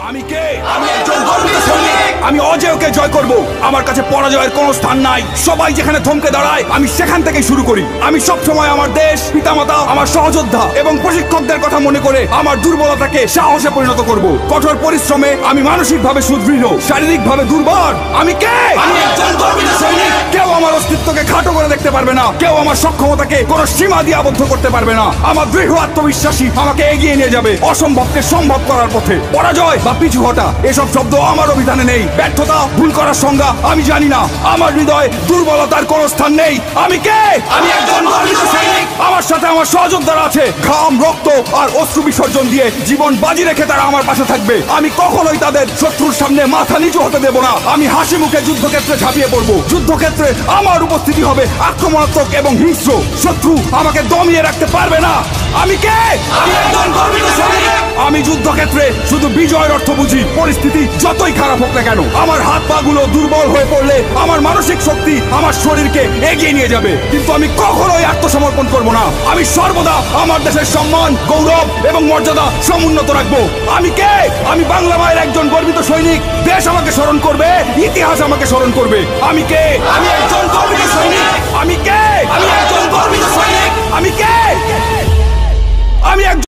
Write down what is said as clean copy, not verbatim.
আমি কে? আমি একজন গর্বিত সৈনিক। আমি অজেয়কে জয় করব। আমার কাছে পরাজয়ের কোনো স্থান নাই। সবাই যেখানে থমকে দাঁড়ায় আমি সেখান থেকেই শুরু করি। আমি সব সময় আমার দেশ, পিতামাতা, আমার সহযোদ্ধা এবং প্রশিক্ষকদের কথা মনে করে আমার দুর্বলতাকে সাহসে পরিণত করব। কঠোর পরিশ্রমে আমি মানসিকভাবে সুদৃঢ়, শারীরিকভাবে দুর্বল। আমি কে? আমি একজন গর্বিত সৈনিক। কেউ আমার অস্তিত্বকে খাটো করে দেখতে পারবে না। কেউ আমার সক্ষমতাকে কোনো সীমা দিয়ে আবদ্ধ করতে পারবে না। আমার দৃঢ় আত্মবিশ্বাসী আমাকে এগিয়ে নিয়ে যাবে অসম্ভবকে সম্ভব করার পথে। পরাজয় বা পিছু হটা এসব শব্দ আমার অভিধানে নেই। ব্যর্থতা, ভুল করার সংজ্ঞা আমি জানি না। আমার হৃদয় দুর্বলতার কোনো স্থান নেই। আমি কে? আমি একজন গর্বিত সৈনিক। আমার সাথে আমার সহযোদ্ধারা আছে। ঘাম, রক্ত আর অশ্রু বিসর্জন দিয়ে জীবন বাজি রেখে তারা আমার পাশে থাকবে। আমি কখনোই তাদের শত্রুর সামনে মাথা নিচু হতে দেব না। আমি হাসি মুখে যুদ্ধক্ষেত্রে ঝাঁপিয়ে পড়ব। যুদ্ধক্ষেত্রে আমার উপস্থিতি হবে আক্রমণাত্মক এবং হিংস্র। শত্রু আমাকে দমিয়ে রাখতে পারবে না। আমি কে? আমি একজন গর্বিত সৈনিক। আমি যুদ্ধক্ষেত্রে শুধু বিজয়ের অর্থ বুঝি। পরিস্থিতি যতই খারাপ হোক না কেন, আমার হাত পা গুলো দুর্বল হয়ে পড়লে আমার মানসিক শক্তি আমার শরীরকে এগিয়ে নিয়ে যাবে। কিন্তু আমি কখনোই আত্মসমর্পণ করব না। আমি সর্বদা আমার দেশের সম্মান, গৌরব এবং মর্যাদা সমুন্নত রাখবো। আমি কে? আমি বাংলা মায়ের একজন গর্বিত সৈনিক। দেশ আমাকে স্মরণ করবে, ইতিহাস আমাকে স্মরণ করবে। আমি কে? আমি একজন গর্বিত সৈনিক। আমি কে? আমি একজন গর্বিত সৈনিক। আমি কে? আমি একজন